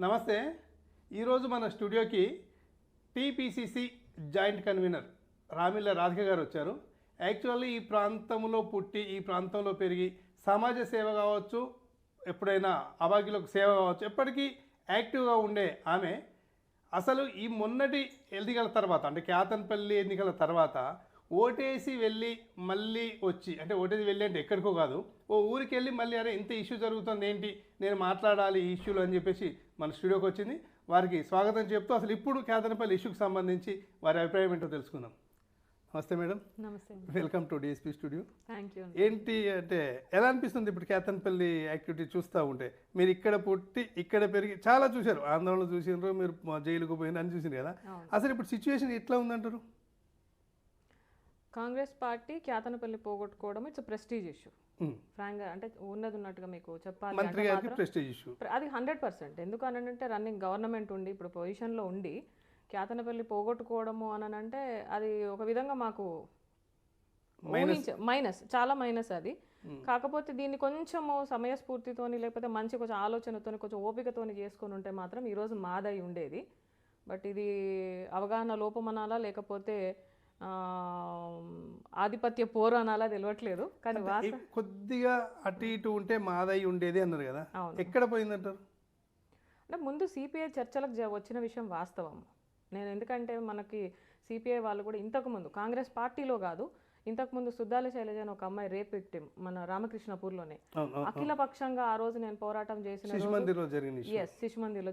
నమస్తే. ఈరోజు మన స్టూడియోకి టీపీసీసీ జాయింట్ కన్వీనర్ రామిళ్ళ రాధిక గారు వచ్చారు. యాక్చువల్లీ ఈ ప్రాంతంలో పుట్టి ఈ ప్రాంతంలో పెరిగి సమాజ సేవ కావచ్చు, ఎప్పుడైనా అభాగ్యులకు సేవ కావచ్చు, ఎప్పటికీ యాక్టివ్గా ఉండే ఆమె అసలు ఈ మొన్నటి ఎన్నికల తర్వాత అంటే కేతన్పల్లి ఎన్నికల తర్వాత ఓటేసి వెళ్ళి మళ్ళీ వచ్చి అంటే ఓటేసి వెళ్ళి అంటే ఎక్కడికో కాదు, ఓ ఊరికి వెళ్ళి మళ్ళీ అరే ఇంత ఇష్యూ జరుగుతుంది ఏంటి, నేను మాట్లాడాలి ఈ ఇష్యూలు అని చెప్పేసి మన స్టూడియోకి వచ్చింది. వారికి స్వాగతం చెప్తూ అసలు ఇప్పుడు కేతన్పల్లి ఇష్యూకి సంబంధించి వారి అభిప్రాయం ఏంటో తెలుసుకుందాం. నమస్తే మేడం. నమస్తే. Welcome to DSP studio. Thank you. ఏంటి అంటే ఎలా అనిపిస్తుంది ఇప్పుడు కేతన్పల్లి యాక్టివిటీ చూస్తూ ఉంటే? మీరు ఇక్కడ పుట్టి ఇక్కడ పెరిగి చాలా చూశారు, ఆందోళన చూసినారు, మీరు జైలుకు పోయిన అని చూసిండ్రు కదా. అసలు ఇప్పుడు సిచ్యువేషన్ ఎట్లా ఉందంటారు? కాంగ్రెస్ పార్టీ కేతనపల్లి పోగొట్టుకోవడం ఇట్స్ ప్రెస్టీజ్ ఇష్యూ. ఫ్రాంక్ గా అంటే ఉన్నట్టుగా మీకు చెప్పాలి మంత్రి గారికి ప్రెస్టీజ్ ఇష్యూ అది 100%. ఎందుకు అనంటే రన్నింగ్ గవర్నమెంట్ ఉండి ఇప్పుడు పొజిషన్లో ఉండి కేతనపల్లి పోగొట్టుకోవడము అని అంటే అది ఒక విధంగా మాకు మైనస్, చాలా మైనస్ అది. కాకపోతే దీన్ని కొంచెము సమయస్ఫూర్తితోని లేకపోతే మంచి కొంచెం ఆలోచనతోని కొంచెం ఓపికతోని చేసుకొని ఉంటే మాత్రం ఈరోజు మాదై ఉండేది. బట్ ఇది అవగాహన లోపం అనాలా లేకపోతే ఆధిపత్య పోరు అనాలా తెలియట్లేదు. కానీ కొద్దిగా అటు ఇటు ఉంటే మాదై ఉండేది అన్నారు కదా, ఎక్కడ పోయిందంటారు? అంటే ముందు సిపిఐ చర్చలకు వచ్చిన విషయం వాస్తవం. నేను ఎందుకంటే మనకి సిపిఐ వాళ్ళు కూడా ఇంతకుముందు కాంగ్రెస్ పార్టీలో కాదు, ఇంతకుముందు సుద్దాల శైలజ అని ఒక అమ్మాయి రేప్ విక్టిమ్ మన రామకృష్ణపూర్లోనే అఖిల పక్షంగా ఆ రోజు నేను పోరాటం చేసిన శిశుమందిర్లో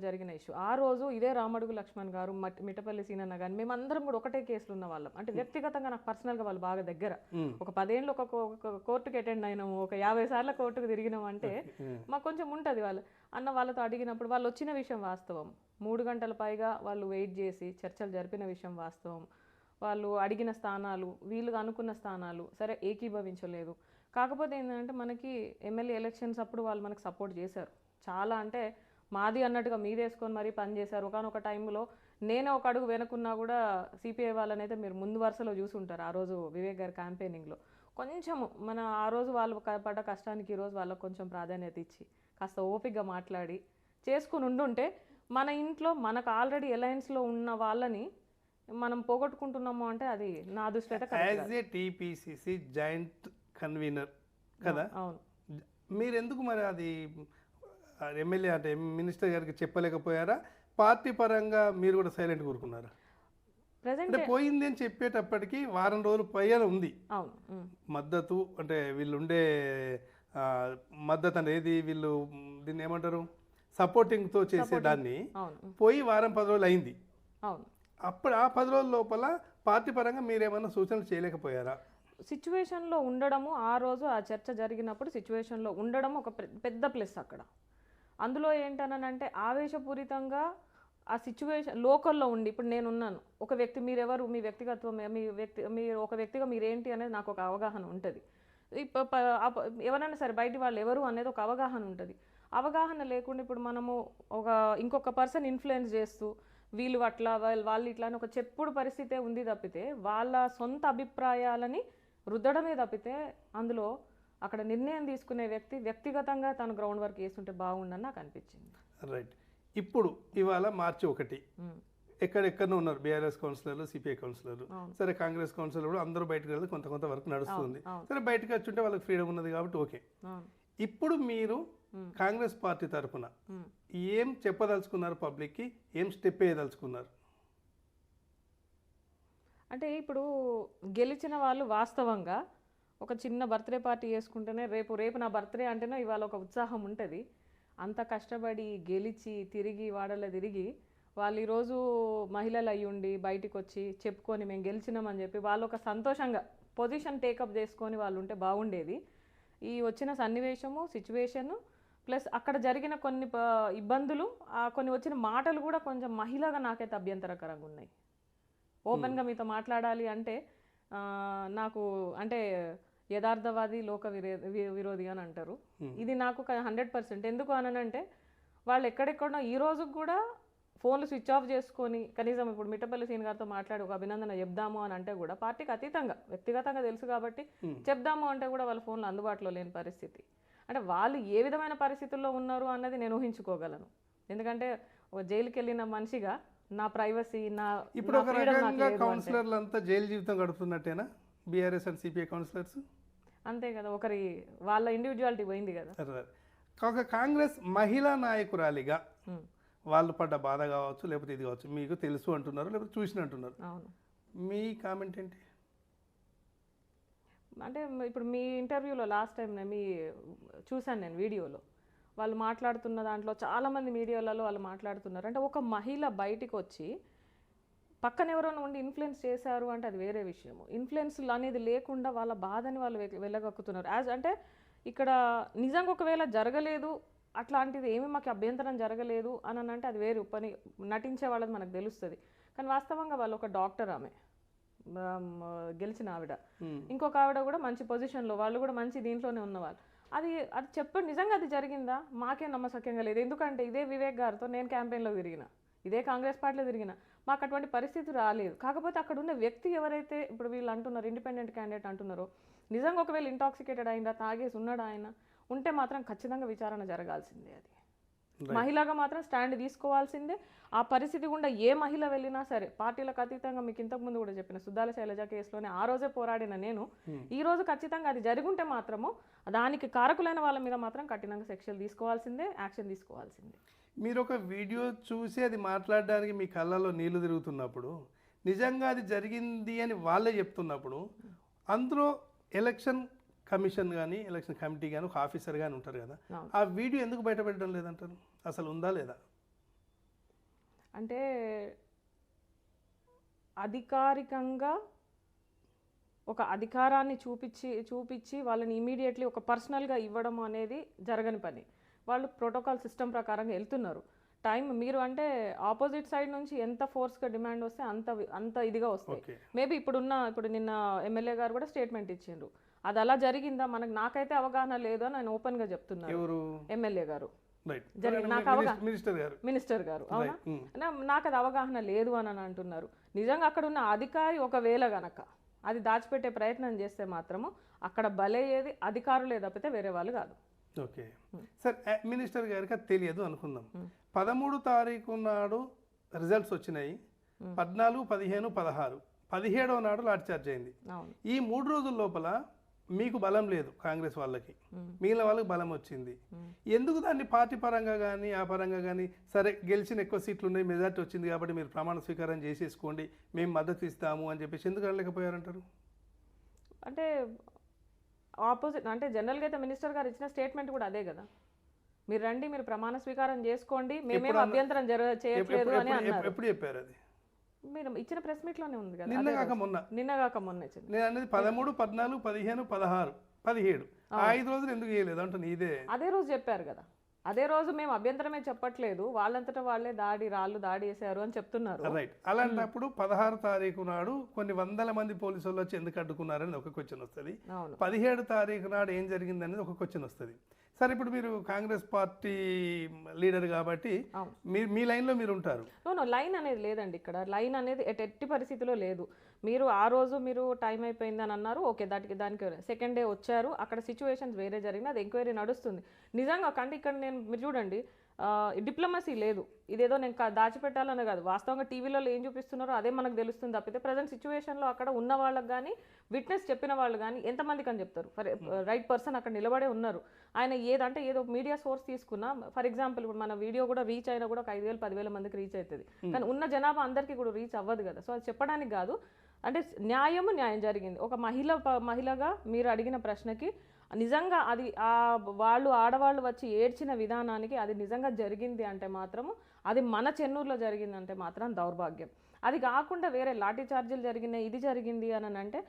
జరిగిన ఇష్యూ. ఆ రోజు ఇదే రామడుగు లక్ష్మణ్ గారు, మిట్టపల్లి సీనన్న గారు, మేమందరం కూడా ఒకటే కేసులు ఉన్న వాళ్ళం. అంటే వ్యక్తిగతంగా నాకు పర్సనల్గా వాళ్ళు బాగా దగ్గర. ఒక 10 ఏళ్ళు ఒక కోర్టుకి అటెండ్ అయినాము, ఒక 50 సార్లు కోర్టుకు తిరిగినాం అంటే మాకు కొంచెం ఉంటుంది. వాళ్ళతో అడిగినప్పుడు వాళ్ళు వచ్చిన విషయం వాస్తవం. 3 గంటల పైగా వాళ్ళు వెయిట్ చేసి చర్చలు జరిపిన విషయం వాస్తవం. వాళ్ళు అడిగిన స్థానాలు వీళ్ళుగా అనుకున్న స్థానాలు సరే ఏకీభవించలేదు. కాకపోతే ఏంటంటే మనకి ఎమ్మెల్యే ఎలక్షన్స్ అప్పుడు వాళ్ళు మనకు సపోర్ట్ చేశారు చాలా. అంటే మాది అన్నట్టుగా మీదేసుకొని మరీ పనిచేశారు. ఒకనొక టైంలో నేనే ఒక అడుగు వెనుకున్నా కూడా సిపిఐ వాళ్ళని అయితే మీరు ముందు వరుసలో చూసి ఉంటారు. ఆ రోజు వివేక్ గారి క్యాంపెయినింగ్లో కొంచెము మన ఆ రోజు వాళ్ళు పడ్డ కష్టానికి ఈరోజు వాళ్ళకు కొంచెం ప్రాధాన్యత ఇచ్చి కాస్త ఓపికగా మాట్లాడి చేసుకుని ఉండుంటే మన ఇంట్లో మనకు ఆల్రెడీ అలయన్స్లో ఉన్న వాళ్ళని మనం పోగొట్టుకుంటున్నాము అంటే అది నా దృష్టి అయితే as a TPCC joint convener కదా. అవును. మీరు ఎందుకు మరి అది ఎమ్మెల్యే అంటే మినిస్టర్ గారికి చెప్పలేకపోయారా? పార్టీ పరంగా మీరు కూడా సైలెంట్ కూరుకున్నారా? అంటే పోయింది అని చెప్పేటప్పటికి వారం రోజులు పైన ఉంది మద్దతు. అంటే వీళ్ళు ఉండే మద్దతు అనేది వీళ్ళు దీన్ని ఏమంటారు సపోర్టింగ్తో చేసేదాన్ని పోయి వారం 10 రోజులు అయింది. అవును. అప్పుడు ఆ 10 రోజుల లోపల పార్టీ పరంగా మీరేమన్నా సూచనలు చేయలేకపోయారా? సిచ్యువేషన్లో ఉండడము ఆ రోజు ఆ చర్చ జరిగినప్పుడు సిచ్యువేషన్లో ఉండడం ఒక పెద్ద ప్లస్ అక్కడ. అందులో ఏంటనంటే ఆవేశపూరితంగా ఆ సిచ్యువేషన్ లోకల్లో ఉండి ఇప్పుడు నేనున్నాను ఒక వ్యక్తి, మీరెవరు, మీ వ్యక్తిగత్వం, మీరు ఒక వ్యక్తిగా మీరేంటి అనేది నాకు ఒక అవగాహన ఉంటుంది. ఎవరైనా సరే బయటి వాళ్ళు ఎవరు అనేది ఒక అవగాహన ఉంటుంది. అవగాహన లేకుండా ఇప్పుడు మనము ఇంకొక పర్సన్ ఇన్ఫ్లుయెన్స్ చేస్తూ వీళ్ళు అట్లా వాళ్ళు ఇట్లా అని ఒక చెప్పుడు పరిస్థితే ఉంది తప్పితే వాళ్ళ సొంత అభిప్రాయాలని రుద్దడమే తప్పితే అందులో అక్కడ నిర్ణయం తీసుకునే వ్యక్తిగతంగా తను గ్రౌండ్ వర్క్ చేస్తుంటే బాగుండని నాకు అనిపించింది. రైట్. ఇప్పుడు ఇవాళ మార్చి 1 ఎక్కడెక్కడో ఉన్నారు బీఆర్ఎస్ కౌన్సిలర్లు, సిపిఐ కౌన్సిలర్లు, సరే కాంగ్రెస్ కౌన్సిలర్ కూడా అందరూ బయటకు వెళ్ళి కొంత వరకు నడుస్తుంది. సరే బయటకు వచ్చుంటే వాళ్ళకి ఫ్రీడమ్ ఉన్నది కాబట్టి ఓకే. ఇప్పుడు మీరు కాంగ్రెస్ పార్టీ తరఫున ఏం చెప్పదలుచుకున్నారు పబ్లిక్కి, ఏం స్టెప్ వేయదలుచుకున్నారు? అంటే ఇప్పుడు గెలిచిన వాళ్ళు వాస్తవంగా ఒక చిన్న బర్త్డే పార్టీ చేసుకుంటేనే రేపు నా బర్త్డే అంటేనే ఇవాళ ఒక ఉత్సాహం ఉంటుంది. అంత కష్టపడి గెలిచి తిరిగి వాడలో తిరిగి వాళ్ళు ఈరోజు మహిళలు అయ్యుండి బయటికి వచ్చి చెప్పుకొని మేము గెలిచినామని చెప్పి వాళ్ళు ఒక సంతోషంగా పొజిషన్ టేకప్ చేసుకొని వాళ్ళు ఉంటే బాగుండేది. ఈ వచ్చిన సన్నివేశము సిచ్యువేషను ప్లస్ అక్కడ జరిగిన కొన్ని ఇబ్బందులు, కొన్ని వచ్చిన మాటలు కూడా కొంచెం మహిళగా నాకైతే అభ్యంతరకరంగా ఉన్నాయి. ఓపెన్గా మీతో మాట్లాడాలి అంటే నాకు అంటే యథార్థవాది లోక విరోధి అని అంటారు. ఇది నాకు 100%. ఎందుకు అనంటే వాళ్ళు ఎక్కడెక్కడో ఈ రోజు కూడా ఫోన్లు స్విచ్ ఆఫ్ చేసుకొని కనీసం ఇప్పుడు మిట్టపల్లి సీన్ గారితో మాట్లాడి ఒక అభినందన చెప్దాము అని అంటే కూడా పార్టీకి అతీతంగా వ్యక్తిగతంగా తెలుసు కాబట్టి చెప్దాము అంటే కూడా వాళ్ళ ఫోన్లు అందుబాటులో లేని పరిస్థితి. అంటే వాళ్ళు ఏ విధమైన పరిస్థితుల్లో ఉన్నారు అన్నది నేను ఊహించుకోగలను. ఎందుకంటే ఒక జైలుకి వెళ్ళిన మనిషిగా నా ప్రైవసీ నా ఇప్పుడు ఒక రకంగా కౌన్సిలర్లు అంతా జైలు జీవితం గడుపుతున్నట్టేనా బీఆర్ఎస్ అండ్ సిపిఐ కౌన్సిలర్స్? అంతే కదా, ఒకరి వాళ్ళ ఇండివిజువాలిటీ పోయింది కదా. ఒక కాంగ్రెస్ మహిళా నాయకురాలిగా వాళ్ళు పడ్డ బాధ కావచ్చు, లేకపోతే ఇది కావచ్చు, మీకు తెలుసు అంటున్నారు, లేకపోతే చూసిన అంటున్నారు. అవును, మీ కామెంట్ ఏంటి? అంటే ఇప్పుడు మీ ఇంటర్వ్యూలో లాస్ట్ టైం చూశాను నేను వీడియోలో, వాళ్ళు మాట్లాడుతున్న దాంట్లో చాలామంది మీడియాలలో వాళ్ళు మాట్లాడుతున్నారు. అంటే ఒక మహిళ బయటికి వచ్చి పక్కన ఎవరైనా ఉండి ఇన్ఫ్లుయెన్స్ చేశారు అంటే అది వేరే విషయము. ఇన్ఫ్లుయెన్స్ అనేది లేకుండా వాళ్ళ బాధని వాళ్ళు వెళ్ళగక్కుతున్నారు. అంటే ఇక్కడ నిజంగా ఒకవేళ జరగలేదు, అట్లాంటిది ఏమి మాకు అభ్యంతరం జరగలేదు అని అంటే అది వేరు పని, నటించే వాళ్ళది మనకు తెలుస్తుంది. కానీ వాస్తవంగా వాళ్ళు ఒక డాక్టర్, ఆమె గెలిచిన ఆవిడ, ఇంకొక ఆవిడ కూడా మంచి పొజిషన్లో, వాళ్ళు కూడా మంచి దీంట్లోనే ఉన్నవాళ్ళు. అది చెప్పండి, నిజంగా అది జరిగిందా? మాకే నమ్మశక్యంగా లేదు. ఎందుకంటే ఇదే వివేక్ గారితో నేను క్యాంపెయిన్లో తిరిగిన, ఇదే కాంగ్రెస్ పార్టీలో తిరిగిన, మాకు అటువంటి పరిస్థితి రాలేదు. కాకపోతే అక్కడ ఉన్న వ్యక్తి ఎవరైతే ఇప్పుడు వీళ్ళు అంటున్నారు ఇండిపెండెంట్ క్యాండిడేట్ అంటున్నారో, నిజంగా ఒకవేళ ఇంటాక్సికేటెడ్ అయిందా, తాగేసి ఉన్నాడా ఆయన ఉంటే మాత్రం ఖచ్చితంగా విచారణ జరగాల్సిందే. అది మహిళగా మాత్రం స్టాండ్ తీసుకోవాల్సిందే. ఆ పరిస్థితి గుండా ఏ మహిళ వెళ్ళినా సరే, పార్టీలకు అతీతంగా మీకు ఇంతకుముందు కూడా చెప్పిన సుద్దాల శైలజ కేసులోనే ఆ రోజే పోరాడిన నేను, ఈ రోజు ఖచ్చితంగా అది జరుగుంటే మాత్రము దానికి కారకులైన వాళ్ళ మీద మాత్రం కఠినంగా శిక్షలు తీసుకోవాల్సిందే, యాక్షన్ తీసుకోవాల్సిందే. మీరు ఒక వీడియో చూసి అది మాట్లాడడానికి మీ కళ్ళలో నీళ్లు తిరుగుతున్నప్పుడు, నిజంగా అది జరిగింది అని వాళ్ళే చెప్తున్నప్పుడు, అందులో ఎలక్షన్ కమిషన్ కానీ ఎలక్షన్ కమిటీ కానీ ఒక ఆఫీసర్ కానీ ఉంటారు కదా, ఆ వీడియో ఎందుకు బయటపెట్టడం లేదంటారు? అసలు ఉందా లేదా? అంటే అధికారికంగా ఒక అధికారాన్ని చూపించి వాళ్ళని ఇమీడియట్లీ ఒక పర్సనల్గా ఇవ్వడం అనేది జరగని పని. వాళ్ళు ప్రోటోకాల్ సిస్టమ్ ప్రకారంగా వెళ్తున్నారు. టైం మీరు అంటే ఆపోజిట్ సైడ్ నుంచి ఎంత ఫోర్స్గా డిమాండ్ వస్తే అంత ఇదిగా వస్తాయి. మేబీ ఇప్పుడు నిన్న ఎమ్మెల్యే గారు కూడా స్టేట్మెంట్ ఇచ్చిండ్రు, అది అలా జరిగిందా నాకైతే అవగాహన లేదు అని ఆయన ఓపెన్గా చెప్తున్నారు. ఎమ్మెల్యే గారు మినిస్టర్ గారు అవునా, నాకు అది అవగాహన లేదు అని అంటున్నారు. నిజంగా అక్కడ ఉన్న అధికారి ఒకవేళ గనక అది దాచిపెట్టే ప్రయత్నం చేస్తే మాత్రము అక్కడ బలయ్యేది అధికారులే తప్పితే వేరే వాళ్ళు కాదు. ఓకే సార్, మినిస్టర్ గారికి అది తెలియదు అనుకుందాం. 13 తారీఖు నాడు రిజల్ట్స్ వచ్చినాయి, 14, 15, 16, 17వ నాడు లాఠీ చార్జ్ అయింది. ఈ 3 రోజుల లోపల మీకు బలం లేదు కాంగ్రెస్ వాళ్ళకి, మిగిలిన వాళ్ళకి బలం వచ్చింది. ఎందుకు దాన్ని పార్టీ పరంగా కానీ ఆ పరంగా కానీ, సరే గెలిచిన ఎక్కువ సీట్లు ఉన్నాయి, మెజార్టీ వచ్చింది కాబట్టి మీరు ప్రమాణ స్వీకారం చేసేసుకోండి, మేము మద్దతు ఇస్తాము అని చెప్పేసి ఎందుకు అనలేకపోయారంటారు? అంటే ఆపోజిట్ అంటే జనరల్గా అయితే మినిస్టర్ గారు ఇచ్చిన స్టేట్మెంట్ కూడా అదే కదా, మీరు రండి, మీరు ప్రమాణ స్వీకారం చేసుకోండి, మేమేం అభ్యంతరం చేయట్లేదు అని అన్నారు. ఎప్పుడు చెప్పారు? అది మీరు ఇచ్చిన ప్రెస్ మీట్ లోనే ఉంది కదా, నిన్న కాక మొన్న నేను అనేది 13, 14, 15, 16, 17 5 రోజులు ఎందుకు చేయలేదు అంటున్నా. ఇదే అదే రోజు చెప్పారు కదా, అదే రోజు మేము అభ్యంతరమే చెప్పట్లేదు, వాళ్ళంతటా వాళ్ళే రాళ్ళు దాడి చేశారు అని చెప్తున్నారు. రైట్. అలాంటప్పుడు 16 తారీఖు నాడు కొన్ని వందల మంది పోలీసు వాళ్ళు వచ్చి ఎందుకు అడ్డుకున్నారని ఒక క్వశ్చన్ వస్తుంది. 17 తారీఖు నాడు ఏం జరిగింది అనేది ఒక క్వశ్చన్ వస్తుంది. సరే, ఇప్పుడు మీరు కాంగ్రెస్ పార్టీ లీడర్ కాబట్టి మీ లైన్లో మీరు ఉంటారు. లైన్ అనేది లేదండి, ఇక్కడ లైన్ అనేది ఎట్టి పరిస్థితిలో లేదు. మీరు ఆ రోజు మీరు టైం అయిపోయింది అని అన్నారు, ఓకే, దానికి సెకండ్ డే వచ్చారు, అక్కడ సిచ్యువేషన్స్ వేరే జరిగింది, అది ఎంక్వైరీ నడుస్తుంది. నిజంగా కంటే ఇక్కడ మీరు చూడండి, డిప్లొమసీ లేదు, ఇదేదో నేను దాచిపెట్టాలనే కాదు, వాస్తవంగా టీవీలో ఏం చూపిస్తున్నారో అదే మనకు తెలుస్తుంది తప్పితే ప్రజెంట్ సిచ్యువేషన్లో అక్కడ ఉన్న వాళ్ళకి కానీ విట్నెస్ చెప్పిన వాళ్ళు కానీ ఎంతమందికి అని చెప్తారు? రైట్ పర్సన్ అక్కడ నిలబడే ఉన్నారు. ఆయన ఏదో మీడియా సోర్స్ తీసుకున్నా, ఫర్ ఎగ్జాంపుల్ ఇప్పుడు మన వీడియో కూడా రీచ్ అయినా కూడా 5,000, 10,000 మందికి రీచ్ అవుతుంది, కానీ ఉన్న జనాభా అందరికీ కూడా రీచ్ అవ్వదు కదా. సో అది చెప్పడానికి కాదు, అంటే న్యాయం జరిగింది. ఒక మహిళగా మీరు అడిగిన ప్రశ్నకి నిజంగా అది వాళ్ళు ఆడవాళ్ళు వచ్చి ఏడ్చిన విధానానికి అది నిజంగా జరిగింది అంటే మాత్రము, అది మన చెన్నూరులో జరిగిందంటే మాత్రం దౌర్భాగ్యం. అది కాకుండా వేరే లాఠీ చార్జీలు జరిగినాయి, ఇది జరిగింది అని అంటే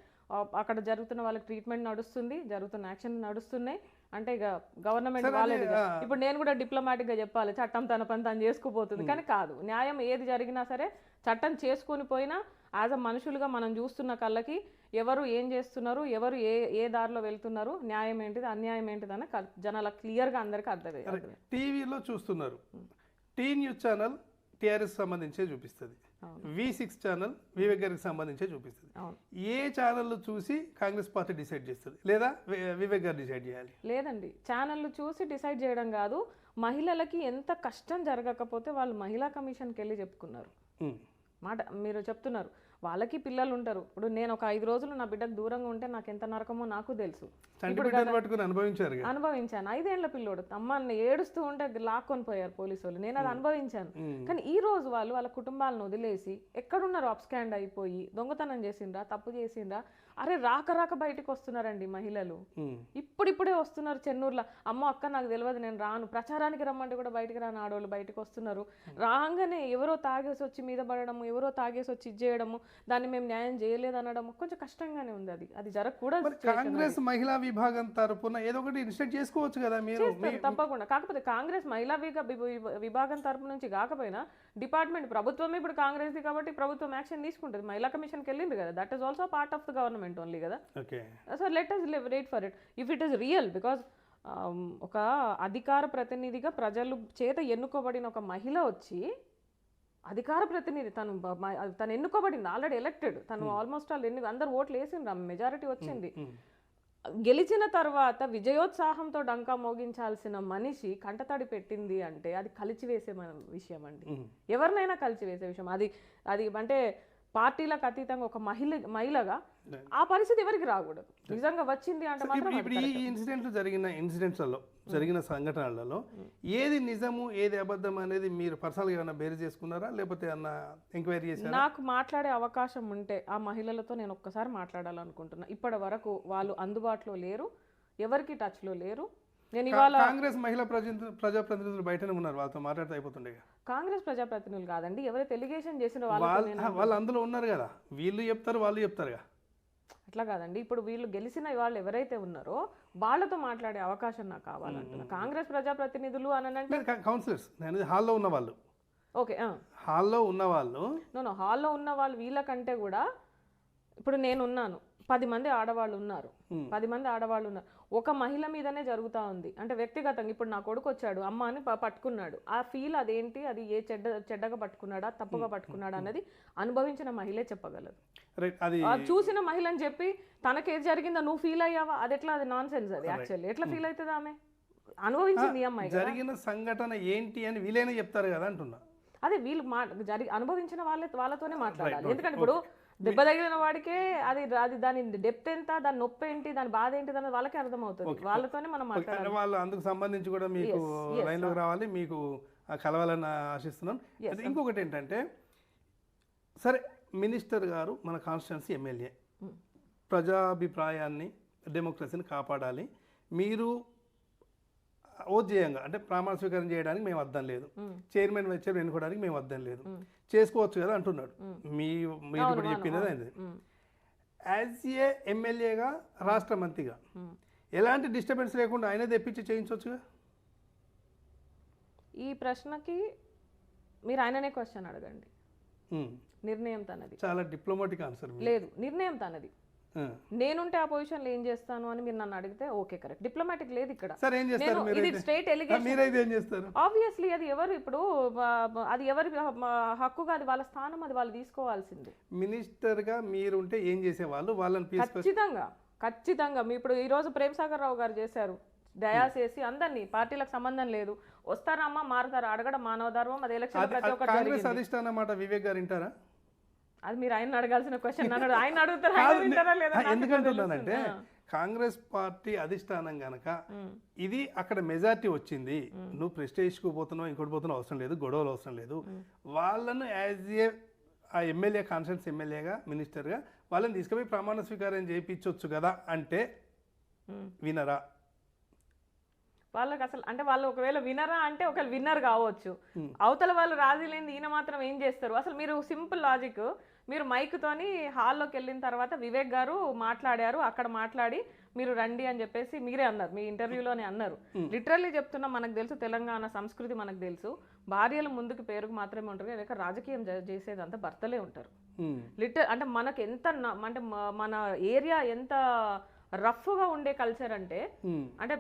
అక్కడ జరుగుతున్న వాళ్ళకి ట్రీట్మెంట్ నడుస్తుంది, జరుగుతున్న యాక్షన్ నడుస్తున్నాయి. అంటే ఇక గవర్నమెంట్ వాళ్ళేది. ఇప్పుడు నేను కూడా డిప్లొమాటిక్గా చెప్పాలి, చట్టం తన పని తను చేసుకుపోతుంది, కానీ కాదు. న్యాయం ఏది జరిగినా సరే చట్టం చేసుకొని పోయినా యాజ్ అ మనుషులుగా మనం చూస్తున్న కళ్ళకి ఎవరు ఏం చేస్తున్నారు, ఎవరు ఏ దారిలో వెళ్తున్నారు, న్యాయం ఏంటిది, అన్యాయం ఏంటిది అని జనాల క్లియర్గా అందరికీ అర్థమయ్యారు. టీవీలో చూస్తున్నారు, టీ న్యూస్ ఛానల్ టీఆర్ఎస్ సంబంధించే చూపిస్తుంది, V6 ఛానల్ వివేక్ గారికి సంబంధించే చూపిస్తుంది. ఏ ఛానల్ చూసి కాంగ్రెస్ పార్టీ డిసైడ్ చేస్తుంది, లేదా వివేక్ గారు డిసైడ్ చేయాలి? లేదండి, ఛానల్ చూసి డిసైడ్ చేయడం కాదు, మహిళలకి ఎంత కష్టం జరగకపోతే వాళ్ళు మహిళా కమిషన్కి వెళ్ళి చెప్పుకున్నారు. మాట మీరు చెప్తున్నారు వాళ్ళకి పిల్లలు ఉంటారు. ఇప్పుడు నేను ఒక 5 రోజులు నా బిడ్డకు దూరంగా ఉంటే నాకు ఎంత నరకమో నాకు తెలుసు. అనుభవించాను. 5 ఏళ్ల పిల్లోడు అమ్మాన్ని ఏడుస్తూ ఉంటే లాక్కొని పోయారు పోలీసు వాళ్ళు. నేను అది అనుభవించాను. కానీ ఈ రోజు వాళ్ళు వాళ్ళ కుటుంబాలను వదిలేసి ఎక్కడున్నారు అప్స్కాండ్ అయిపోయి దొంగతనం చేసిండ్రా, తప్పు చేసిండ్రా, అరే రాక బయటకు వస్తున్నారండి మహిళలు. ఇప్పుడిప్పుడే వస్తున్నారు చెన్నూరులో. అమ్మ అక్క నాకు తెలియదు నేను రాను, ప్రచారానికి రమ్మంటే కూడా బయటకు రాని ఆడవాళ్ళు బయటకు వస్తున్నారు. రాగానే ఎవరో తాగేసి వచ్చి మీద పడడము, ఎవరో తాగేసి వచ్చి ఇచ్చేయడము, దాన్ని మేము న్యాయం చేయలేదు అనడం కొంచెం కష్టంగానే ఉంది. అది జరగకూడదు. కాంగ్రెస్ మహిళా విభాగం తరపున ఏదో ఒకటి ఇన్స్టెంట్ చేసుకోవచ్చు కదా మీరు. తప్పకుండా. కాకపోతే కాంగ్రెస్ మహిళా విభాగం తరపు నుంచి కాకపోయినా డిపార్ట్మెంట్ ప్రభుత్వమే ఇప్పుడు కాంగ్రెస్ది కాబట్టి ప్రభుత్వం యాక్షన్ తీసుకుంటుంది. మహిళా కమిషన్కి వెళ్ళింది కదా, that is also part of the government only కదా. So let us wait for it if it is real. Because ఒక అధికార ప్రతినిధిగా ప్రజలు చేత ఎన్నుకోబడిన ఒక మహిళ వచ్చి అధికార ప్రతినిధి తను ఎన్నుకోబడింది, ఆల్రెడీ ఎలక్టెడ్, తను ఆల్మోస్ట్ అందరు ఓట్లు వేసిండ్రు, మెజారిటీ వచ్చింది. గెలిచిన తర్వాత విజయోత్సాహంతో డంకా మోగించాల్సిన మనిషి కంటతడి పెట్టింది అంటే అది కలిచివేసే విషయం అండి. ఎవరినైనా కలిచివేసే విషయం అది. అంటే పార్టీలకు అతీతంగా ఒక మహిళగా ఆ పరిస్థితి ఎవరికి రాకూడదు. నిజంగా వచ్చింది అంటే ఇప్పుడు ఈ జరిగిన సంఘటనలలో ఏది నిజము ఏది అబద్ధం అనేది మీరు పర్సనల్గా ఏమైనా బేర్ చేసుకున్నారా, లేకపోతే ఏమన్నా ఎంక్వైరీ చేశారా? నాకు మాట్లాడే అవకాశం ఉంటే ఆ మహిళలతో నేను ఒక్కసారి మాట్లాడాలనుకుంటున్నా. ఇప్పటి వరకు వాళ్ళు అందుబాటులో లేరు, ఎవరికి టచ్లో లేరు. నేను ఇవాళ కాంగ్రెస్ మహిళా ప్రజాప్రతినిధులు బయటనే ఉన్నారు, వాళ్ళతో మాట్లాడితే అయిపోతుండే. కాంగ్రెస్ ప్రజాప్రతినిధులు కాదండి, ఎవరైతే ఎలిగేషన్ చేసిన వాళ్ళు అందులో ఉన్నారు కదా, వీళ్ళు చెప్తారు వాళ్ళు చెప్తారుగా. అట్లా కాదండి, ఇప్పుడు వీళ్ళు గెలిచిన వాళ్ళు ఎవరైతే ఉన్నారో వాళ్ళతో మాట్లాడే అవకాశం నాకు కావాలంటున్నా. కాంగ్రెస్ ప్రజాప్రతినిధులు అని అంటే కౌన్సిలర్స్, హాల్లో ఉన్న వాళ్ళు. ఓకే, హాల్లో ఉన్న వాళ్ళు హాల్లో ఉన్న వాళ్ళు వీళ్ళకంటే కూడా ఇప్పుడు నేనున్నాను, 10 మంది ఆడవాళ్ళు ఉన్నారు, 10 మంది ఆడవాళ్ళు ఉన్నారు. ఒక మహిళ మీదనే జరుగుతూ ఉంది అంటే వ్యక్తిగతంగా. ఇప్పుడు నా కొడుకు వచ్చాడు, అమ్మ అని పట్టుకున్నాడు, ఆ ఫీల్ అదేంటి, అది ఏ చెడ్డగా పట్టుకున్నాడా తప్పుగా పట్టుకున్నాడా అనేది అనుభవించిన మహిళే చెప్పగలదు. చూసిన మహిళని చెప్పి తనకేది జరిగిందో నువ్వు ఫీల్ అయ్యావా, అది ఎట్లా, అది నాన్ సెన్స్. అది యాక్చువల్లీ ఎట్లా ఫీల్ అవుతుంది ఆమె, అనుభవించింది ఈ అమ్మాయి. జరిగిన సంఘటన ఏంటి అని వీలైనా చెప్తారు కదా అంటున్నా. అదే వీళ్ళు అనుభవించిన వాళ్ళతోనే మాట్లాడాలి. ఎందుకంటే ఇప్పుడు దెబ్బ తగిలిన వాడికే అది దాని డెప్త్ ఎంత, దాని నొప్పి ఏంటి, దాని బాధ ఏంటి అన్నది వాళ్ళకే అర్థమవుతుంది. వాళ్ళతోనే మనం మాట్లాడాలి. వాళ్ళు అందుకు సంబంధించి కూడా మీకు లైన్లోకి రావాలి, మీకు కలవాలని ఆశిస్తున్నాను. ఇంకొకటి ఏంటంటే, సరే మినిస్టర్ గారు మన కాన్స్టిట్యున్సీ ఎమ్మెల్యే, ప్రజాభిప్రాయాన్ని డెమోక్రసీని కాపాడాలి, మీరు ఓజేయంగా అంటే ప్రమాణ స్వీకారం చేయడానికి మేము అర్థం లేదు, చైర్మన్ వచ్చారు ఎన్నుకోవడానికి మేము అర్థం లేదు, చేసుకోవచ్చు కదా అంటున్నాడు. మీరు ఇప్పుడు చెప్పినది అయింది. యాజ్ ఏ ఎమ్మెల్యేగా రాష్ట్ర మంత్రిగా ఎలాంటి డిస్టర్బెన్స్ లేకుండా ఆయనే తెప్పించి చేయించవచ్చుగా. ఈ ప్రశ్నకి మీరు ఆయననే క్వశ్చన్ అడగండి. నిర్ణయం తనది. చాలా డిప్లొమాటిక్ ఆన్సర్. లేదు, నిర్ణయం తనది. నేనుంటే ఆ పొజిషన్లో ఏం చేస్తాను అని మీరు నన్ను అడిగితే ఓకే కరెక్ట్. డిప్లొమాటిక్ లేదు ఇక్కడ. ఇది స్ట్రైట్ ఎలిగేషన్. ఆబ్వియస్లీ అది ఎవరు ఇప్పుడు అది ఎవరి హక్కుగా, అది వాళ్ళ స్థానం, అది వాళ్ళు తీసుకోవాల్సింది. మినిస్టర్ గా మీరుంటే ఏం చేసేవాళ్ళు వాళ్ళని ఖచ్చితంగా మీ ఇప్పుడు ఈ రోజు ప్రేమ్ సాగర్ రావు గారు చేశారు, దయాసేసి అందరినీ, పార్టీలకు సంబంధం లేదు, వస్తారమ్మా మారుతారా, అడగడం మానవ ధర్మం, అది ఎలక్షన్ ప్రతి ఒక్కటి. అధిష్టానం అన్నమాట. వివేక్ గారు వింటారా? అది మీరు ఆయన అడగాల్సిన క్వశ్చన్. ఆయన అడుగుతారా? ఎందుకంటున్నానంటే కాంగ్రెస్ పార్టీ అధిష్టానం గనక ఇది అక్కడ మెజారిటీ వచ్చింది, నువ్వు ప్రెస్టేజ్కు పోతున్నావు, ఇంకోటి పోతున్నావు, అవసరం లేదు, గొడవలు అవసరం లేదు, వాళ్ళను యాజ్ ఏ ఆ ఎమ్మెల్యే, కాన్స్టిట్యున్సీ ఎమ్మెల్యేగా మినిస్టర్గా వాళ్ళని తీసుకుపోయి ప్రమాణ స్వీకారం చేయించవచ్చు కదా అంటే వినరా? వాళ్ళకి అసలు అంటే వాళ్ళు ఒకవేళ వినరా అంటే ఒకవేళ విన్నర్ కావచ్చు, అవతల వాళ్ళు రాజీ లేని ఈయన మాత్రం ఏం చేస్తారు? అసలు మీరు సింపుల్ లాజిక్, మీరు మైక్తోని హాల్లోకి వెళ్ళిన తర్వాత వివేక్ గారు మాట్లాడారు, అక్కడ మాట్లాడి మీరు రండి అని చెప్పేసి మీరే అన్నారు, మీ ఇంటర్వ్యూలోనే అన్నారు. లిటరల్లీ చెప్తున్నా, మనకు తెలుసు తెలంగాణ సంస్కృతి, మనకు తెలుసు భార్యలు ముందుకు పేరుకు మాత్రమే ఉంటారు, లేక రాజకీయం చేసేదంతా భర్తలే ఉంటారు. అంటే మనకు ఎంత అంటే మన ఏరియా ఎంత రఫ్గా ఉండే కల్చర్ అంటే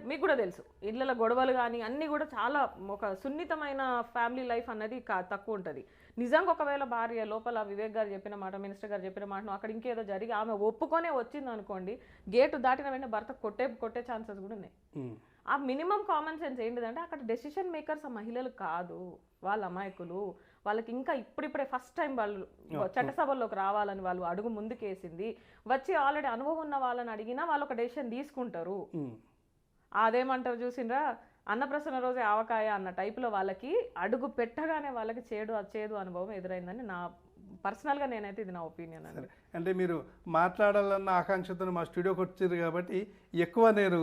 మీకు కూడా తెలుసు, ఇళ్ళ గొడవలు కానీ అన్నీ కూడా చాలా ఒక సున్నితమైన ఫ్యామిలీ లైఫ్ అన్నది తక్కువ ఉంటుంది. నిజంగా ఒకవేళ భార్య లోపల వివేక్ గారు చెప్పిన మాట, మినిస్టర్ గారు చెప్పిన మాట అక్కడ ఇంకేదో జరిగి ఆమె ఒప్పుకొనే వచ్చింది అనుకోండి, గేటు దాటిన వెంటనే భర్త కొట్టే ఛాన్సెస్ కూడా ఉన్నాయి. ఆ మినిమం కామన్ సెన్స్ ఏంటిదంటే అక్కడ డెసిషన్ మేకర్స్ ఆ మహిళలు కాదు, వాళ్ళ అమాయకులు. వాళ్ళకి ఇంకా ఇప్పుడిప్పుడే ఫస్ట్ టైం వాళ్ళు చట్టసభల్లోకి రావాలని వాళ్ళు అడుగు ముందుకేసింది. వచ్చి ఆల్రెడీ అనుభవం ఉన్న వాళ్ళని అడిగినా వాళ్ళు ఒక డెసిషన్ తీసుకుంటారు. అదేమంటారు చూసిండ్రా, అన్నప్రసన్న రోజే ఆవకాయ అన్న టైప్లో వాళ్ళకి అడుగు పెట్టగానే వాళ్ళకి చేదు అనుభవం ఎదురైందని నా పర్సనల్గా నేనైతే ఇది నా ఒపీనియన్ అండి. అంటే మీరు మాట్లాడాలన్న ఆకాంక్షతో మా స్టూడియోకి వచ్చారు కాబట్టి ఎక్కువ నేను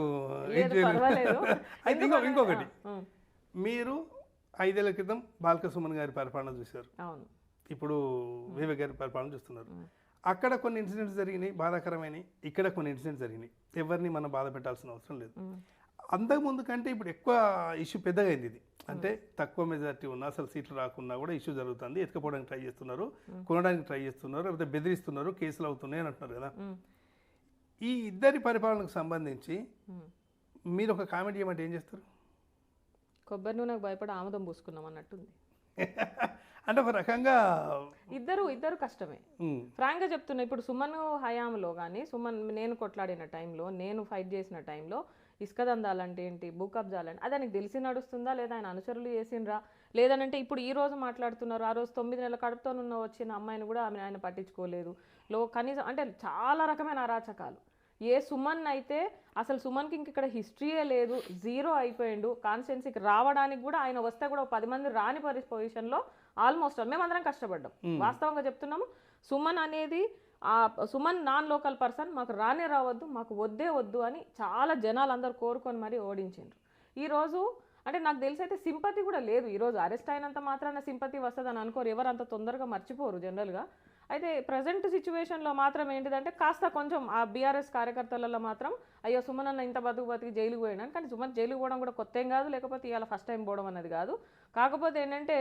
అయితే ఇంకొకటి, మీరు 5 ఏళ్ల క్రితం బాల్క సుమన్ గారి పరిపాలన చూశారు, అవును, ఇప్పుడు వివేక్ గారి పరిపాలన చూస్తున్నారు. అక్కడ కొన్ని ఇన్సిడెంట్స్ జరిగినాయి బాధాకరమైనవి, ఇక్కడ కొన్ని ఇన్సిడెంట్స్ జరిగినాయి. ఎవరిని మనం బాధ పెట్టాల్సిన అవసరం లేదు. అంతకుముందు కంటే ఇప్పుడు ఎక్కువ ఇష్యూ పెద్దగా అయింది. ఇది అంటే తక్కువ మెజారిటీ ఉన్నా అసలు సీట్లు రాకున్నా కూడా ఇష్యూ జరుగుతుంది, ఎత్తుకపోవడానికి ట్రై చేస్తున్నారు, కొనడానికి ట్రై చేస్తున్నారు, లేకపోతే బెదిరిస్తున్నారు, కేసులు అవుతున్నాయి అని అంటున్నారు కదా. ఈ ఇద్దరి పరిపాలనకు సంబంధించి మీరు ఒక కామెంట్ చేయమంటే ఏం చేస్తారు? కొబ్బరి నూనెకు భయపడి ఆముదం పూసుకున్నాం అన్నట్టుంది. అంటే ఒక రకంగా ఇద్దరు కష్టమే. ఫ్రాంక్గా చెప్తున్నా, ఇప్పుడు సుమన్ హయాంలో కానీ సుమన్ నేను కొట్లాడిన టైంలో, నేను ఫైట్ చేసిన టైంలో ఇసుక దందాలంటే ఏంటి, భూ కబ్జాలంటే అది ఆయనకు తెలిసి నడుస్తుందా, లేదా ఆయన అనుచరులు చేసిండ్రా, లేదనంటే ఇప్పుడు ఈ రోజు మాట్లాడుతున్నారు, ఆ రోజు 9 నెలల కడుపుతో వచ్చిన అమ్మాయిని కూడా ఆయన పట్టించుకోలేదు. కనీసం అంటే చాలా రకమైన అరాచకాలు. ఏ సుమన్ అయితే అసలు సుమన్కి ఇంక ఇక్కడ హిస్టరీయే లేదు, జీరో అయిపోయిండు, కాన్స్టిట్యున్సీకి రావడానికి కూడా ఆయన వస్తే కూడా 10 మంది రాని పొజిషన్లో ఆల్మోస్ట్ మేమందరం కష్టపడ్డాం. వాస్తవంగా చెప్తున్నాము, సుమన్ అనేది సుమన్ నాన్ లోకల్ పర్సన్, మాకు రానే రావద్దు, మాకు వద్దు అని చాలా జనాలు అందరూ కోరుకొని మరీ ఓడించిండ్రు. ఈరోజు అంటే నాకు తెలిసి అయితే సింపతి కూడా లేదు. ఈరోజు అరెస్ట్ అయినంత మాత్రాన సింపతి వస్తుందని అనుకోరు, ఎవరు అంత తొందరగా మర్చిపోరు జనరల్గా. అయితే ప్రజెంట్ సిచ్యువేషన్లో మాత్రం ఏంటిదంటే కాస్త కొంచెం ఆ బీఆర్ఎస్ కార్యకర్తలలో మాత్రం అయ్యో సుమన్ అన్న ఇంత బతికి జైలుకు పోయినాను, కానీ సుమన్ జైలుకు పోవడం కూడా కొత్త ఏం కాదు, లేకపోతే ఇవాళ ఫస్ట్ టైం పోవడం అన్నది కాదు. కాకపోతే ఏంటంటే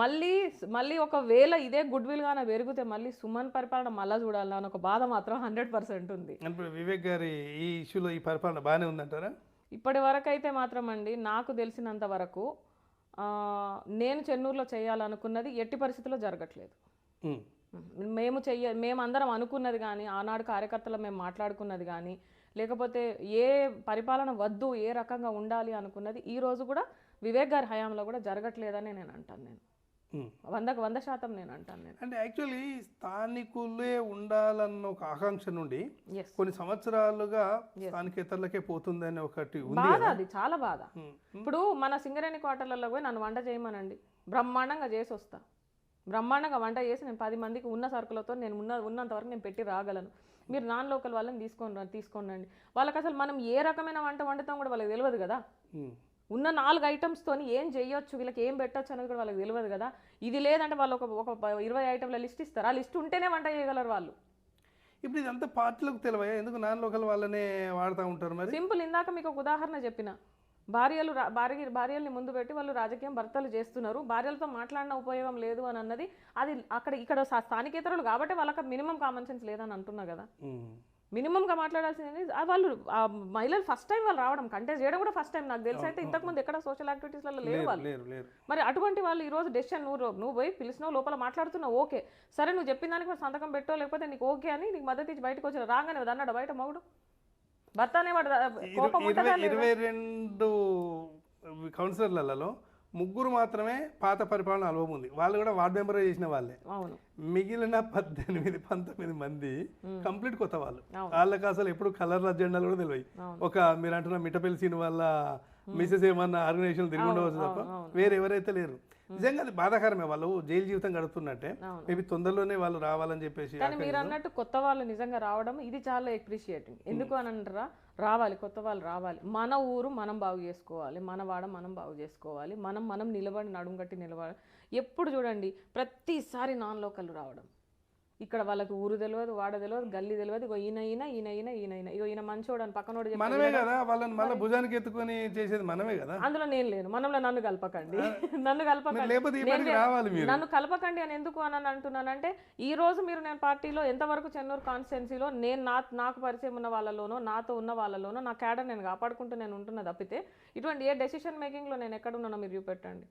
మళ్ళీ ఒకవేళ ఇదే గుడ్ విల్ గానే పెరిగితే మళ్ళీ సుమన్ పరిపాలన మళ్ళీ చూడాలని ఒక బాధ మాత్రం 100% ఉంది. వివేక్ గారి ఈ ఇష్యూలో ఈ పరిపాలన బాగానే ఉందంటారా? ఇప్పటి వరకు అయితే మాత్రం అండి, నాకు తెలిసినంత వరకు నేను చెన్నూరులో చేయాలనుకున్నది ఎట్టి పరిస్థితుల్లో జరగట్లేదు. మేమందరం అనుకున్నది కానీ, ఆనాడు కార్యకర్తలు మేము మాట్లాడుకున్నది కానీ, లేకపోతే ఏ పరిపాలన వద్దు, ఏ రకంగా ఉండాలి అనుకున్నది ఈ రోజు కూడా వివేక్ గారి హయాంలో కూడా జరగట్లేదని నేను అంటాను. నేను 100% నేను అంటాను. అంటే యాక్చువల్లీ స్థానికులే ఉండాలన్న ఒక ఆకాంక్ష నుండి కొన్ని సంవత్సరాలుగా స్థానికేతరులకే పోతుందని ఒకటి బాధ, అది చాలా బాధ. ఇప్పుడు మన సింగరేణి క్వార్టర్లలో పోయి నన్ను వంట చేయమనండి, బ్రహ్మాండంగా చేసి వస్తా, బ్రహ్మాండంగా వంట చేసి నేను 10 మందికి ఉన్న సరుకులతో నేను ఉన్నంత వరకు నేను పెట్టి రాగలను. మీరు నాన్ లోకల్ వాళ్ళని తీసుకోండి. వాళ్ళకి అసలు మనం ఏ రకమైన వంట వండుతాం కూడా వాళ్ళకి తెలియదు కదా. ఉన్న 4 ఐటమ్స్తోని ఏం చేయొచ్చు, వీళ్ళకి ఏం పెట్టచ్చు అనేది కూడా వాళ్ళకి తెలియదు కదా. ఇది లేదంటే వాళ్ళు ఒక 20 ఐటమ్ల లిస్ట్ ఇస్తారు, ఆ లిస్ట్ ఉంటేనే వంట చేయగలరు వాళ్ళు. ఇప్పుడు ఇదంతా పార్టీలకు తెలివయా, ఎందుకు నాన్ లోకల్ వాళ్ళనే వాడుతూ ఉంటారు? మరి సింపుల్, ఇందాక మీకు ఒక ఉదాహరణ చెప్పిన, భార్యల్ని ముందు పెట్టి వాళ్ళు రాజకీయం భర్తలు చేస్తున్నారు, భార్యలతో మాట్లాడిన ఉపయోగం లేదు అని అన్నది అది ఇక్కడ స్థానికేతరులు కాబట్టి వాళ్ళకి మినిమం కామన్ సెన్స్ లేదని అంటున్నా కదా. మినిమంగా మాట్లాడాల్సింది వాళ్ళు మహిళలు ఫస్ట్ టైం వాళ్ళు రావడం, కంటెస్ట్ చేయడం కూడా ఫస్ట్ టైం. నాకు తెలిసి అయితే ఇంతకుముందు ఎక్కడ సోషల్ యాక్టివిటీస్లలో లేరు వాళ్ళు. మరి అటువంటి వాళ్ళు ఈరోజు డెసిషన్ నువ్వు పోయి పిలిచినావు, లోపల మాట్లాడుతున్నావు, ఓకే సరే, నువ్వు చెప్పిన దానికి కూడా సంతకం పెట్టో, లేకపోతే నీకు ఓకే అని నీకు మద్దతు ఇచ్చి బయటకు వచ్చిన రాగానే అన్నాడు బయట మొగుడు భర్త అనేవాడు. 22 కౌన్సిలర్లలో 3 మాత్రమే పాత పరిపాలన అనుభవం ఉంది, వాళ్ళు కూడా వార్డు మెంబర్ చేసిన వాళ్ళే. మిగిలిన 18-19 మంది కంప్లీట్ కొత్త వాళ్ళు. వాళ్ళకి అసలు ఎప్పుడు కలర్ అజెండాలు కూడా తెలియదు. ఒక మీరు అంటున్న మిట్టపల్లి సీన్ వల్ల మిసెస్ ఏమన్నా ఆర్గనైజేషన్ తిరిగి ఉండవచ్చు తప్ప వేరే ఎవరైతే లేరు. నిజంగా అది బాధాకరమే, వాళ్ళు జైలు జీవితం గడుపుతున్నట్టే. మేబీ తొందరలోనే వాళ్ళు రావాలని చెప్పేసి. కానీ మీరు అన్నట్టు కొత్త వాళ్ళు నిజంగా రావడం ఇది చాలా ఎప్రిషియేటింగ్. ఎందుకు అని అంటారా, రావాలి, కొత్త వాళ్ళు రావాలి. మన ఊరు మనం బాగు చేసుకోవాలి, మన వాడ మనం బాగు చేసుకోవాలి, మనం నిలబడి నడుము కట్టి నిలబడి. ఎప్పుడు చూడండి ప్రతిసారి నాన్ లోకల్ రావడం, ఇక్కడ వాళ్ళకి ఊరు తెలియదు, వాడ తెలియదు, గల్లీ తెలియదు. ఇగో ఈయన మంచోడు అని పక్కనోడు మనమే కదా, వాళ్ళని మళ్ళీ భుజానికి ఎత్తుకొని చేసేది మనమే కదా. అందులో నేను లేను, మనంలో నన్ను కలపకండి నన్ను కలపకండి అని ఎందుకు అని అంటున్నానంటే, ఈ రోజు మీరు నేను పార్టీలో ఎంతవరకు చెన్నూరు కాన్స్టిట్యున్సీలో నేను నాకు పరిచయం ఉన్న వాళ్ళలోనో, నాతో ఉన్న వాళ్ళలోనో నా క్యాడర్ నేను కాపాడుకుంటూ నేను ఉంటున్నా తప్పితే ఇటువంటి ఏ డెసిషన్ మేకింగ్లో నేను ఎక్కడున్నానో మీరు చూపెట్టండి.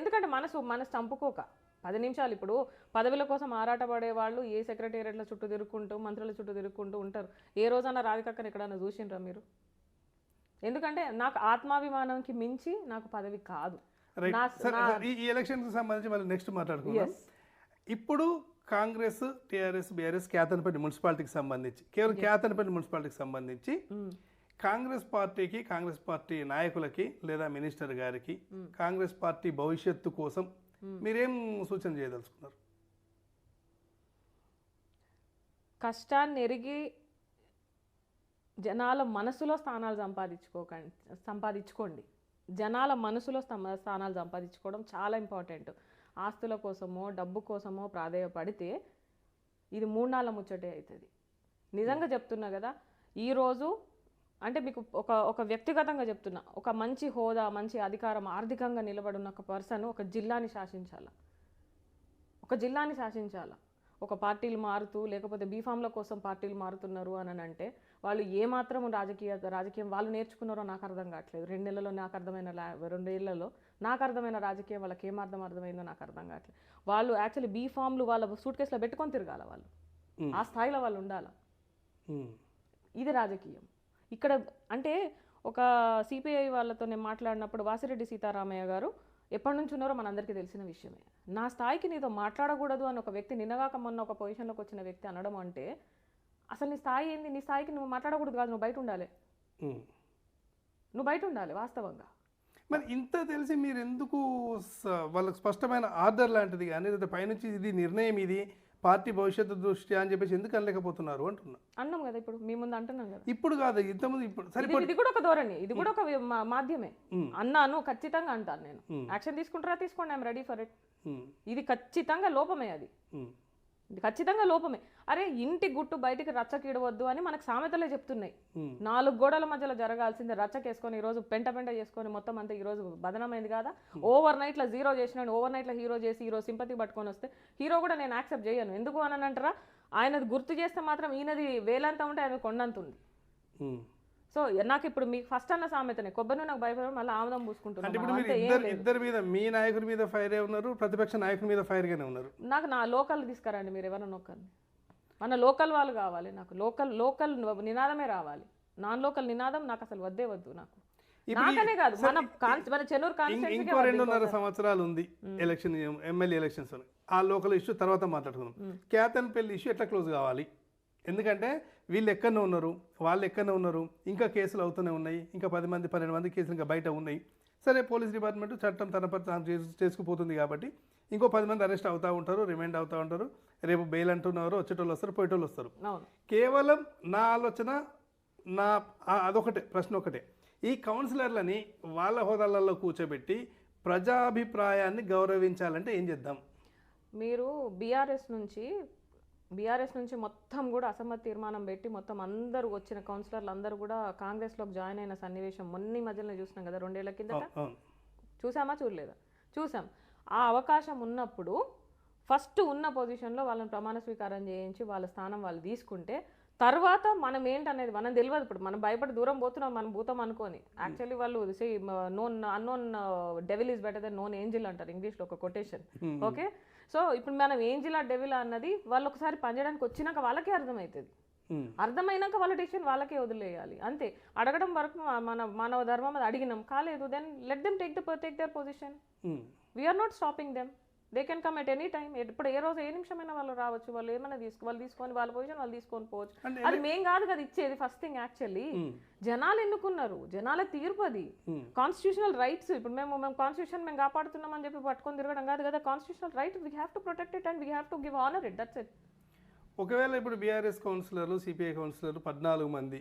ఎందుకంటే మనసు చంపుకోక 10 నిమిషాలు ఇప్పుడు పదవుల కోసం ఆరాటపడే వాళ్ళు ఏ సెక్రటేరియట్ల చుట్టూ తిరుగుకుంటూ, మంత్రుల చుట్టూ తిరుగుకుంటూ ఉంటారు. ఏ రోజన్నా రాధికక్కని ఎక్కడన్నా చూసిండ్రా మీరు? ఎందుకంటే నాకు ఆత్మాభిమానంకి మించి నాకు పదవి కాదు. రైట్. నా- సరే నా- సరే, ఈ ఎలక్షన్కి సంబంధించి మళ్ళీ నెక్స్ట్ మాట్లాడుకుందాం. Yes. ఇప్పుడు కాంగ్రెస్, టీఆర్ఎస్, బీఆర్ఎస్ కేతన్పల్లి మున్సిపాలిటీకి సంబంధించి, కేవలం కేతన్పల్లి మున్సిపాలిటీకి సంబంధించి కాంగ్రెస్ పార్టీకి, కాంగ్రెస్ పార్టీ నాయకులకి లేదా మినిస్టర్ గారికి కాంగ్రెస్ పార్టీ భవిష్యత్తు కోసం మీరేం సూచన చేయదలుచుకున్నారు? కష్టాన్ని ఎరిగి జనాల మనసులో స్థానాలు సంపాదించుకోండి. జనాల మనసులో స్థానాలు సంపాదించుకోవడం చాలా ఇంపార్టెంట్. ఆస్తుల కోసమో డబ్బు కోసమో ప్రాధేయపడితే ఇది 3 నాళ్ళ ముచ్చటే అవుతుంది. నిజంగా చెప్తున్నా కదా, ఈరోజు అంటే మీకు ఒక వ్యక్తిగతంగా చెప్తున్నా, ఒక మంచి హోదా, మంచి అధికారం, ఆర్థికంగా నిలబడిన ఒక పర్సన్ ఒక జిల్లాని శాసించాల. ఒక పార్టీలు మారుతూ లేకపోతే బీఫామ్ల కోసం పార్టీలు మారుతున్నారు అని అంటే వాళ్ళు ఏమాత్రం రాజకీయం వాళ్ళు నేర్చుకున్నారో నాకు అర్థం కావట్లేదు. 2 నెలల్లో నాకు అర్థమైన 2 ఏళ్లలో నాకు అర్థమైన రాజకీయం వాళ్ళకి అర్థమైందో నాకు అర్థం కావట్లేదు. వాళ్ళు యాక్చువల్లీ బీఫామ్లు వాళ్ళ సూట్ కేసులో పెట్టుకొని తిరగాల, వాళ్ళు ఆ స్థాయిలో వాళ్ళు ఉండాలి. ఇది రాజకీయం. ఇక్కడ అంటే ఒక సిపిఐ వాళ్ళతో నేను మాట్లాడినప్పుడు వాసిరెడ్డి సీతారామయ్య గారు ఎప్పటి నుంచి ఉన్నారో మనందరికీ తెలిసిన విషయమే. నా స్థాయికి నీతో మాట్లాడకూడదు అని ఒక వ్యక్తి నిన్నగాక మొన్న ఒక పొజిషన్లోకి వచ్చిన వ్యక్తి అనడం అంటే అసలు నీ స్థాయి ఏంది? నీ స్థాయికి నువ్వు మాట్లాడకూడదు కాదు, నువ్వు బయట ఉండాలి వాస్తవంగా. మరి ఇంత తెలిసి మీరు ఎందుకు వాళ్ళకి స్పష్టమైన ఆర్డర్ లాంటిది కానీ లేదా పైనుంచి ఇది నిర్ణయం, ఇది పార్టీ భవిష్యత్తు దృష్ట్యా అని చెప్పేసి ఎందుకు అనలేకపోతున్నారు అంటున్నా? అన్నాం కదా, ఇప్పుడు మీ ముందు అంటున్నాం కదా. ఇప్పుడు కాదు, ఇంతకుముందు ఇప్పుడు ఇది కూడా ఒక ధోరణి, ఇది కూడా ఒక మాధ్యమే. అన్నాను, ఖచ్చితంగా అంటాను నేను. యాక్షన్ తీసుకుంటారా తీసుకోండి, ఐఎమ్ రెడీ ఫర్ ఇట్. ఇది ఖచ్చితంగా లోపమే, అది ఖచ్చితంగా లోపమే. అరే ఇంటి గుట్టు బయటికి రచ్చకీడవద్దు అని మనకు సామెతలే చెప్తున్నాయి. 4 గోడల మధ్యలో జరగాల్సిందే రచ్చకేసుకొని ఈరోజు పెంట చేసుకొని మొత్తం అంతా ఈరోజు బదనమైంది కదా. ఓవర్ నైట్లో జీరో చేసినాడు, ఓవర్ నైట్లో హీరో చేసి ఈరోజు సింపతి పట్టుకొని వస్తే హీరో కూడా నేను యాక్సెప్ట్ చేయను. ఎందుకు అని అంటారా, ఆయనది గుర్తు చేస్తే మాత్రం ఈయనది వేలంతా ఉంటే ఆయన కొండంత ఉంది. సో నాకు ఇప్పుడు మీకు ఫస్ట్ అన్న సామెతనే, కొబ్బరి నాకు భయపడడం మళ్ళీ ఆముదం పూసుకుంటున్నాను. ఇద్దరి మీద, మీ నాయకుడి మీద ఫైరే ఉన్నారు, ప్రతిపక్ష నాయకుడి మీద ఫైర్ గానే ఉన్నారు. నాకు నా లోకల్ తీసుకురండి మీరు, ఎవరైనా ఒకరిని. మన లోకల్ వాళ్ళు కావాలి నాకు, లోకల్ నినాదమే రావాలి. నాన్ లోకల్ నినాదం నాకు అసలు వద్దు. నాకు నాకనే కాదు, మన చెన్నూరు ఇంకో 2.5 సంవత్సరాలు ఉంది ఎలక్షన్, ఎమ్మెల్యే ఎలక్షన్స్. ఆ లోకల్ ఇష్యూ తర్వాత మాట్లాడుకుందాం. కేతన్పల్లి ఇష్యూ ఎట్లా క్లోజ్ కావాలి? ఎందుకంటే వీళ్ళు ఎక్కడనే ఉన్నారు, వాళ్ళు ఎక్కడనే ఉన్నారు, ఇంకా కేసులు అవుతూనే ఉన్నాయి, ఇంకా 12 మంది కేసులు ఇంకా బయట ఉన్నాయి. సరే, పోలీస్ డిపార్ట్మెంట్ చట్టం తన పని తాను చేసుకుపోతుంది కాబట్టి ఇంకో 10 మంది అరెస్ట్ అవుతూ ఉంటారు, రిమైండ్ అవుతూ ఉంటారు. రేపు బెయిల్ అంటున్నారు, వచ్చేటోళ్ళు వస్తారు, పోయేటోళ్ళు వస్తారు. కేవలం నా ఆలోచన, అదొకటే ప్రశ్న ఒకటే, ఈ కౌన్సిలర్లని వాళ్ళ హోదాలలో కూర్చోబెట్టి ప్రజాభిప్రాయాన్ని గౌరవించాలంటే ఏం చేద్దాం? మీరు బీఆర్ఎస్ నుంచి మొత్తం కూడా అసమ్మతి తీర్మానం పెట్టి మొత్తం అందరూ వచ్చిన కౌన్సిలర్లు అందరూ కూడా కాంగ్రెస్లోకి జాయిన్ అయిన సన్నివేశం మొన్న మధ్యలో చూసినాం కదా, 2 ఏళ్ల కిందట. చూసామా చూడలేదా? చూసాం. ఆ అవకాశం ఉన్నప్పుడు ఫస్ట్ ఉన్న పొజిషన్లో వాళ్ళని ప్రమాణ స్వీకారం చేయించి వాళ్ళ స్థానం వాళ్ళు తీసుకుంటే తర్వాత మనం ఏంటనేది మనం తెలియదు. ఇప్పుడు మనం భయపడి దూరం పోతున్నాం, మనం భూతం అనుకోని. యాక్చువల్లీ వాళ్ళు unknown devil is better than known angel అంటారు ఇంగ్లీష్లో, ఒక కొటేషన్. ఓకే, సో ఇప్పుడు మనం ఏంజిలా డెవిల్ అన్నది వాళ్ళు ఒకసారి పనిచేయడానికి వచ్చినాక వాళ్ళకే అర్థమవుతుంది. అర్థమైనాక వాళ్ళ డెసిషన్ వాళ్ళకే వదిలేయాలి అంతే. అడగడం వరకు మన ధర్మం అది అడిగినాం, కాలేదు, then let them take their position. We are not stopping them, they can come at any time. ఇప్పుడు ఏ రోజు ఏ నిమిషమైనా వాళ్ళు రావచ్చు, వాళ్ళు ఏమైనా తీసుకొని వాళ్ళ పొజిషన్ వాళ్ళు తీసుకొని పోవచ్చు. అది మేం కాదు కదా ఇచ్చేది. ఫస్ట్ థింగ్ యాక్చువల్లీ జనాలు ఎన్నుకున్నారు, జనాల తీర్పు అది. కాన్స్టిట్యూషనల్ రైట్స్, ఇప్పుడు మేము కాన్స్టిట్యూషన్ మేము కాపాడుతున్నామని చెప్పి పట్టుకొని తిరగడం కాదు కదా. Constitutional right, we have to protect it and we have to give honour it, that's it. ఒకవేళ ఇప్పుడు బీఆర్ఎస్ కౌన్సిలర్లు, సిపిఐ కౌన్సిలర్లు 14 మంది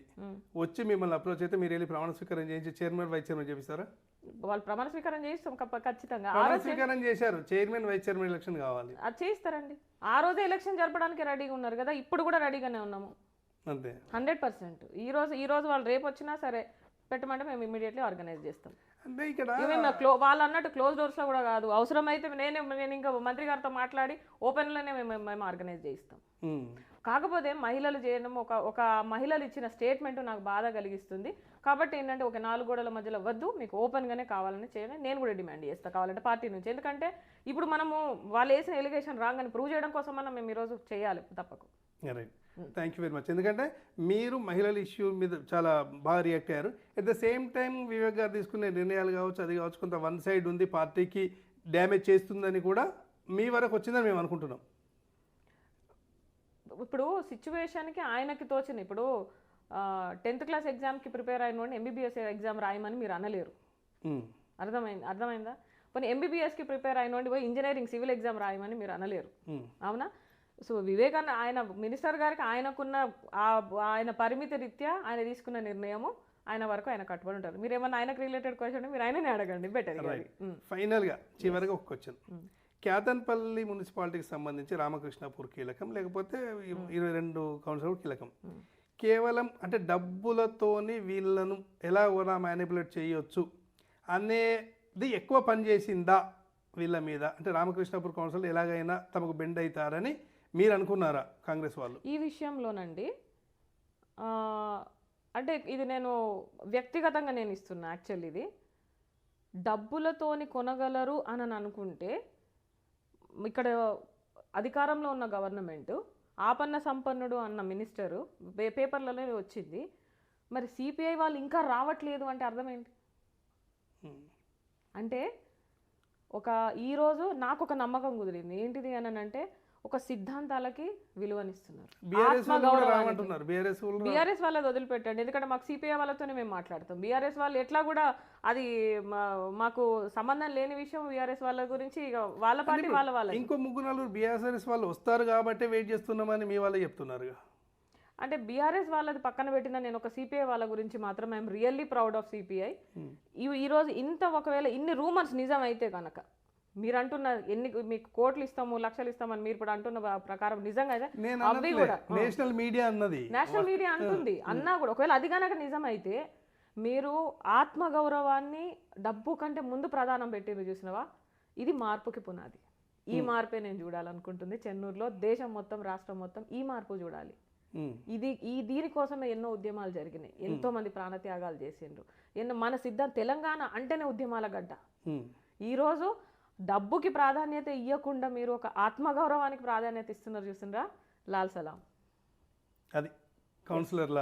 వచ్చి మిమ్మల్ని అప్రోచ్ అయితే మీరు వెళ్ళి ప్రమాణ స్వీకారం చేయించి చైర్మన్ వైస్ చైర్మన్ చేపిస్తారా? వాళ్ళు ప్రమాణ స్వీకారం చేయిస్తాం ఖచ్చితంగా. ప్రమాణ స్వీకారం చేశారు, చైర్మన్ వైస్ చైర్మన్ ఎలక్షన్ కావాలి, అది చేయిస్తారండి. ఆ రోజే ఎలక్షన్ జరపడానికి రెడీగా ఉన్నారు కదా, ఇప్పుడు కూడా రెడీగానే ఉన్నాము అంతే 100%. ఈ రోజు వాళ్ళు రేపు వచ్చినా సరే పెట్టమంటే మేము ఇమీడియట్లీ ఆర్గనైజ్ చేస్తాం. అంటే ఇక్కడ వాళ్ళు అన్నట్టు క్లోజ్ డోర్స్లో కూడా కాదు, అవసరమైతే నేను ఇంకా మంత్రి గారితో మాట్లాడి ఓపెన్లోనే మేము ఆర్గనైజ్ చేయిస్తాం. కాకపోతే మహిళలు చేయడం, ఒక మహిళలు ఇచ్చిన స్టేట్మెంట్ నాకు బాధ కలిగిస్తుంది. కాబట్టి ఏంటంటే ఒక 4 గోడల మధ్యలో వద్దు, మీకు ఓపెన్గానే కావాలని చేయాలని నేను కూడా డిమాండ్ చేస్తాను కావాలంటే పార్టీ నుంచి. ఎందుకంటే ఇప్పుడు మనము వాళ్ళు వేసిన ఎలిగేషన్ రాంగ్ అని ప్రూవ్ చేయడం కోసం మనం మేము ఈరోజు చేయాలి తప్పకు. Thank you very much. ఎందుకంటే మీరు మహిళల ఇష్యూ మీద చాలా బాగా రియాక్ట్ అయ్యారు. At the same time Vivek garu తీసుకునే నిర్ణయాలు కావచ్చు, అది కావచ్చు, కొంత వన్ సైడ్ ఉంది, పార్టీకి డ్యామేజ్ చేస్తుందని కూడా మీ వరకు వచ్చిందని మేము అనుకుంటున్నాం. ఇప్పుడు సిచ్యువేషన్కి ఆయనకి తోచిన ఇప్పుడు 10th క్లాస్ ఎగ్జామ్కి ప్రిపేర్ అయిన వాడిని ఎంబీబీఎస్ ఎగ్జామ్ రాయమని మీరు అనలేరు. అర్థమైందా? పోనీ ఎంబీబీఎస్కి ప్రిపేర్ అయిన వాడిని పోయి ఇంజనీరింగ్ సివిల్ ఎగ్జామ్ రాయమని మీరు అనలేరు. అవునా? సో వివేకానంద ఆయన మినిస్టర్ గారికి ఆయన పరిమితి రీత్యా ఆయన తీసుకున్న నిర్ణయము ఆయన వరకు ఆయన కట్టుబడి ఉంటారు. మీరు ఏమన్నా ఆయనకు రిలేటెడ్ క్వశ్చన్ మీరు ఆయననే అడగండి, బెటర్. ఫైనల్గా చివరిగా ఒక క్వశ్చన్. కేతన్పల్లి మున్సిపాలిటీకి సంబంధించి రామకృష్ణాపూర్ కీలకం, లేకపోతే 22 కౌన్సిలర్ కీలకం. కేవలం అంటే డబ్బులతోని వీళ్ళను ఎలా కూడా మ్యానిపులేట్ చేయొచ్చు అనేది ఎక్కువ పనిచేసిందా వీళ్ళ మీద? అంటే రామకృష్ణాపూర్ కౌన్సిల్ ఎలాగైనా తమకు బెండ్ అవుతారని మీరు అనుకున్నారా కాంగ్రెస్ వాళ్ళు? ఈ విషయంలోనండి అంటే ఇది నేను వ్యక్తిగతంగా నేను ఇస్తున్నా. యాక్చువల్లీ ఇది డబ్బులతోని కొనగలరు అని అనుకుంటే ఇక్కడ అధికారంలో ఉన్న గవర్నమెంట్ ఆపన్న సంపన్నుడు అన్న మినిస్టరు పేపర్లలో వచ్చింది. మరి సిపిఐ వాళ్ళు ఇంకా రావట్లేదు అంటే అర్థమేంటి? అంటే ఈరోజు నాకు ఒక నమ్మకం కుదిరింది. ఏంటిది అని అంటే ఒక సిద్ధాంతాలకి విలువనిస్తున్నారు. బీఆర్ఎస్ వాళ్ళది వదిలిపెట్టండి, ఎందుకంటే మాకు సిపిఐ వాళ్ళతోనే మేము మాట్లాడతాం. బీఆర్ఎస్ వాళ్ళు ఎట్లా కూడా అది మాకు సంబంధం లేని విషయం. బీఆర్ఎస్ వాళ్ళ గురించి వాళ్ళ పార్టీ వాళ్ళ ఇంకో 3-4 బీఆర్ఎస్ వాళ్ళు వస్తారు కాబట్టి వెయిట్ చేస్తున్నామని మీ వాళ్ళు చెప్తున్నారు. అంటే బీఆర్ఎస్ వాళ్ళది పక్కన పెట్టిన నేను ఒక సిపిఐ వాళ్ళ గురించి మాత్రం I'm really proud of CPI. ఈరోజు ఒకవేళ ఇన్ని రూమర్స్ నిజం అయితే కనుక మీరు అంటున్న మీకు కోట్లు ఇస్తాము, లక్షలు ఇస్తామని మీరు ఇప్పుడు అంటున్న ప్రకారం నిజంగా అవి కూడా నేషనల్ మీడియా అంటుంది అన్నా కూడా ఒకవేళ అది కనుక నిజం అయితే మీరు ఆత్మగౌరవాన్ని డబ్బు కంటే ముందు ప్రధానం పెట్టిరు చూసినవా? ఇది మార్పుకి పునాది. ఈ మార్పే నేను చూడాలనుకుంటుంది చెన్నూరులో. దేశం మొత్తం, రాష్ట్రం మొత్తం ఈ మార్పు చూడాలి. దీనికోసమే ఎన్నో ఉద్యమాలు జరిగినాయి, ఎంతో మంది ప్రాణత్యాగాలు చేసిండ్రు. మన తెలంగాణ అంటేనే ఉద్యమాల గడ్డ. ఈరోజు డబ్బుకి ప్రాధాన్యత ఇవ్వకుండా మీరు ఒక ఆత్మగౌరవానికి ప్రాధాన్యత ఇస్తున్నారు చూసిండ్రా? లాల్ సలాం. అది కౌన్సిలర్ల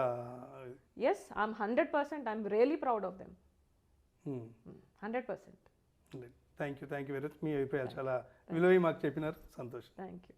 yes, I'm 100%. I'm really proud of them. 100%. Thank you very much. మీ అభిప్రాయాలు చాలా విలువై మాకు చెప్పినారు. సంతోషం. Thank you.